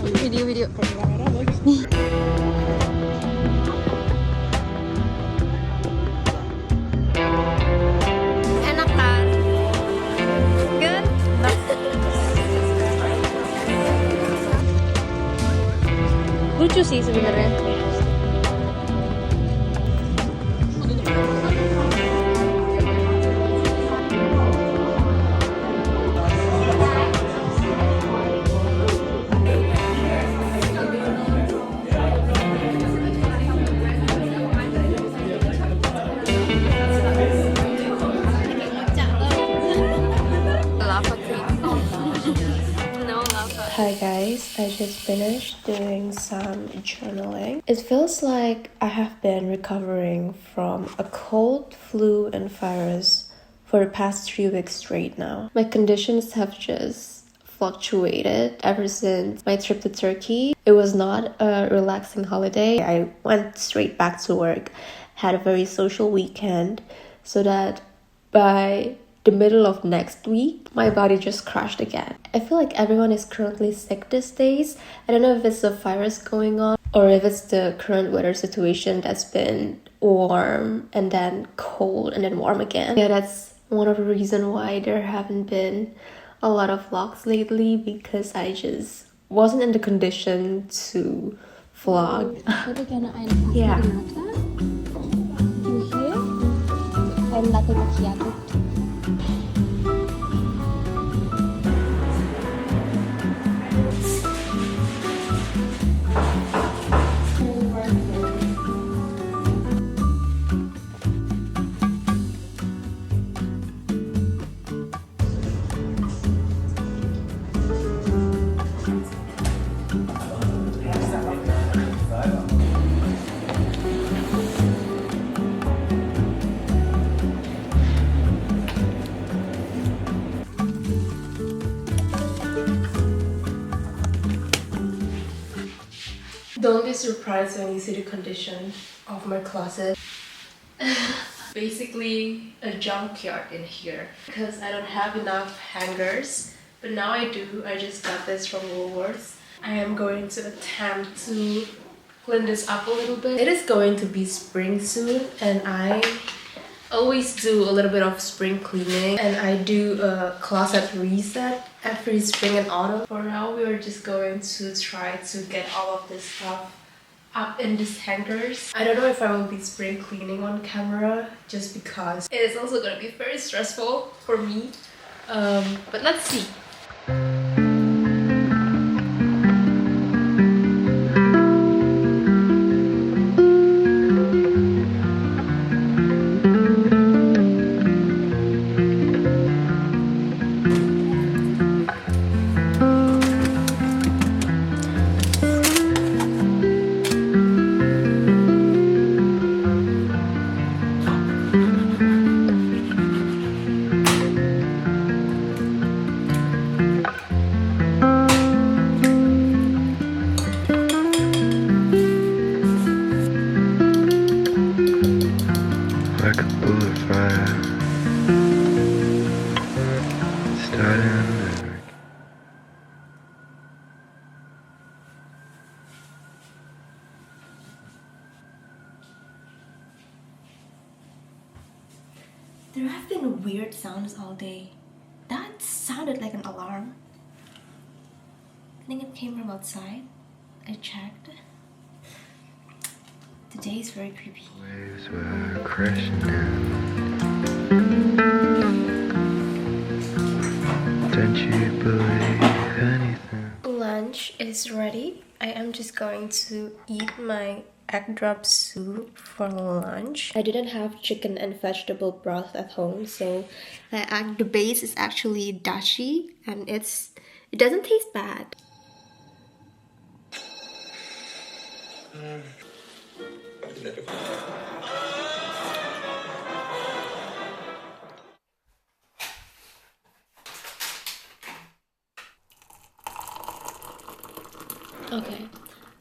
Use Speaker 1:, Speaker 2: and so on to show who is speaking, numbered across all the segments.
Speaker 1: Video. Enak kan? Good? Lucu sih sebenarnya. Lava cake. No lava.
Speaker 2: Hi guys, I just finished doing some journaling. It feels like I have been recovering from a cold, flu, and virus for the past 3 weeks straight now. My conditions have just fluctuated ever since my trip to Turkey. It was not a relaxing holiday. I went straight back to work, had a very social weekend, so that by the middle of next week, my body just crashed again. I feel like everyone is currently sick these days. I don't know if it's a virus going on or if it's the current weather situation that's been warm and then cold and then warm again. Yeah, that's one of the reasons why there haven't been a lot of vlogs lately, because I just wasn't in the condition to vlog. Yeah.
Speaker 1: Ein Latte Macchiato.
Speaker 2: Don't be surprised when you see the condition of my closet. Basically a junkyard in here because I don't have enough hangers, but now I do. I just got this from Woolworths. I am going to attempt to clean this up a little bit. It is going to be spring soon, and I always do a little bit of spring cleaning, and I do a closet reset every spring and autumn. For now, we are just going to try to get all of this stuff up in these hangers. I don't know if I will be spring cleaning on camera just because it is also gonna be very stressful for me, but let's see.
Speaker 3: Like a bullet fire, starting there.
Speaker 2: There have been weird sounds all day. That sounded like an alarm. I think it came from outside. I checked. Today is very creepy.
Speaker 3: Waves were crashing down. Don't you believe anything?
Speaker 2: Lunch is ready. I am just going to eat my egg drop soup for lunch. I didn't have chicken and vegetable broth at home, so the base is actually dashi, and it doesn't taste bad. Okay,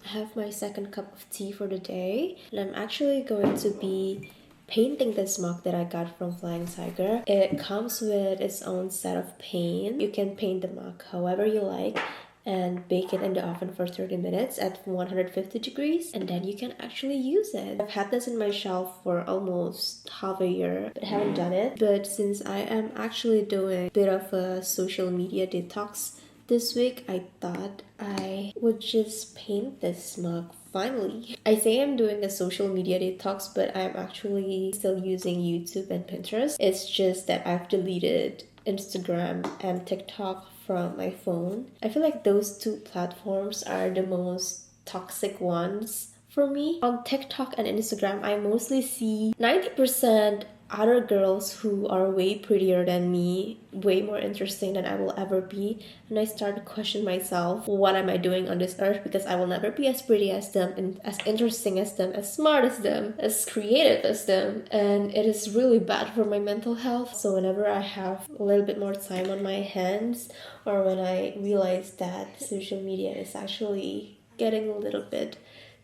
Speaker 2: I have my second cup of tea for the day, and I'm actually going to be painting this mug that I got from Flying Tiger. It comes with its own set of paint. You can paint the mug however you like, and bake it in the oven for 30 minutes at 150 degrees, and then you can actually use it. I've had this in my shelf for almost half a year but haven't done it. But since I am actually doing a bit of a social media detox this week, I thought I would just paint this mug finally. I say I'm doing a social media detox, but I'm actually still using YouTube and Pinterest. It's just that I've deleted Instagram and TikTok from my phone. I feel like those two platforms are the most toxic ones for me. On TikTok and Instagram, I mostly see 90% other girls who are way prettier than me, way more interesting than I will ever be, and I start to question myself, what am I doing on this earth, because I will never be as pretty as them, and as interesting as them, as smart as them, as creative as them, and it is really bad for my mental health. So whenever I have a little bit more time on my hands, or when I realize that social media is actually getting a little bit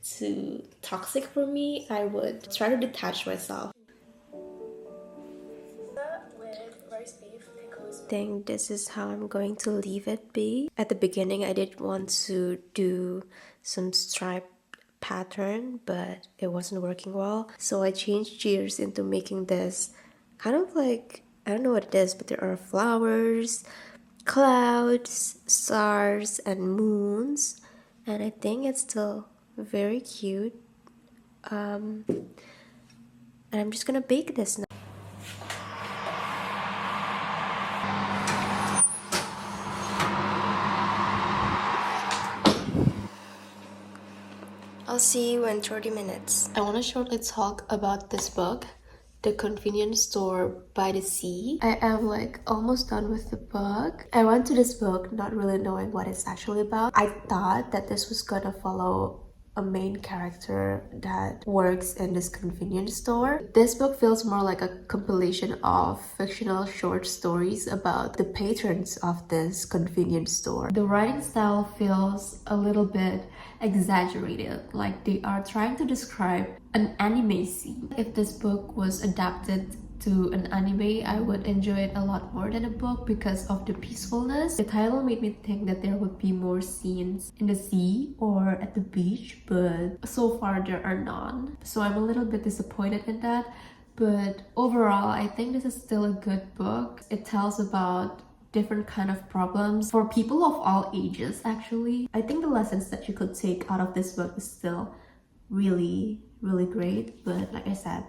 Speaker 2: too toxic for me, I would try to detach myself. I think this is how I'm going to leave it be. At the beginning, I did want to do some stripe pattern, but it wasn't working well. So I changed gears into making this kind of like, I don't know what it is, but there are flowers, clouds, stars, and moons. And I think it's still very cute. And I'm just gonna bake this now. I'll see you in 30 minutes. I want to shortly talk about this book, The Convenience Store by the Sea. I am like almost done with the book. I went to this book not really knowing what it's actually about. I thought that this was gonna follow a main character that works in this convenience store. This book feels more like a compilation of fictional short stories about the patrons of this convenience store. The writing style feels a little bit exaggerated, like they are trying to describe an anime scene. If this book was adapted to an anime, I would enjoy it a lot more than a book because of the peacefulness. The title made me think that there would be more scenes in the sea or at the beach, but so far there are none. So I'm a little bit disappointed in that. But overall, I think this is still a good book. It tells about different kind of problems for people of all ages, actually. I think the lessons that you could take out of this book is still really, really great. But like I said,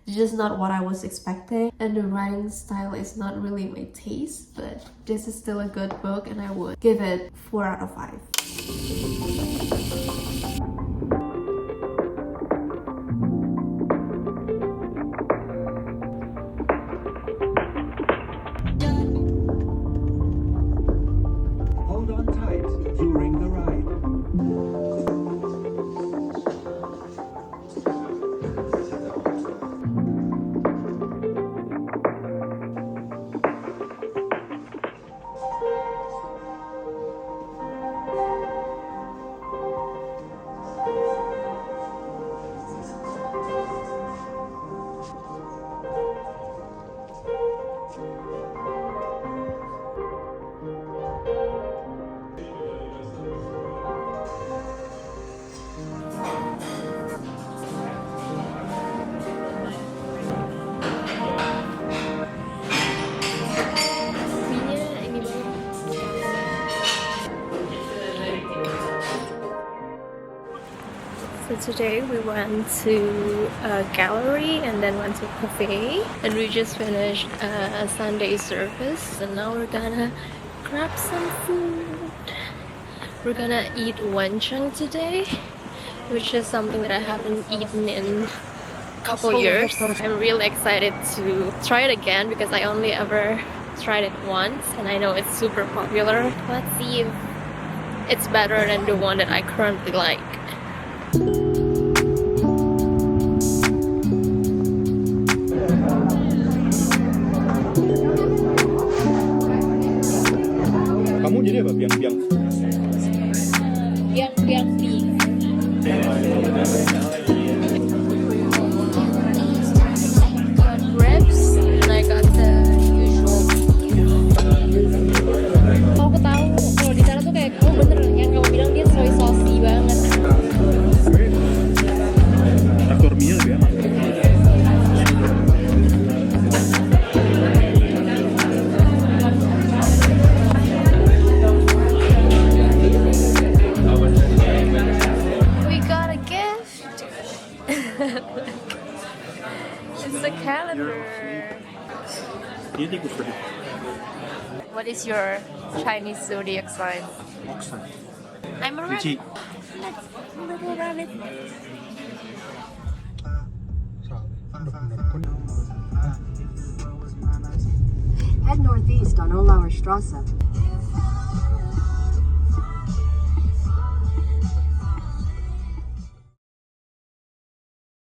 Speaker 2: it's just not what I was expecting, and the writing style is not really my taste, but this is still a good book and I would give it 4 out of 5.
Speaker 4: Hold on tight during the ride.
Speaker 2: So today we went to a gallery and then went to a cafe, and we just finished a Sunday service, and now we're gonna grab some food. We're gonna eat wenchang today, which is something that I haven't eaten in a couple years. I'm really excited to try it again because I only ever tried it once and I know it's super popular. Let's see if it's better than the one that I currently like.
Speaker 4: Kamu jadi apa? Biang-biang.
Speaker 1: Biang-biang beef.
Speaker 2: Got ribs and I got the usual. Kalau aku tahu kalau di sana tuh kayak kamu bener
Speaker 1: What is your Chinese zodiac sign? I'm a rabbit. Little rabbit.
Speaker 5: Head northeast on Olauer Strasse.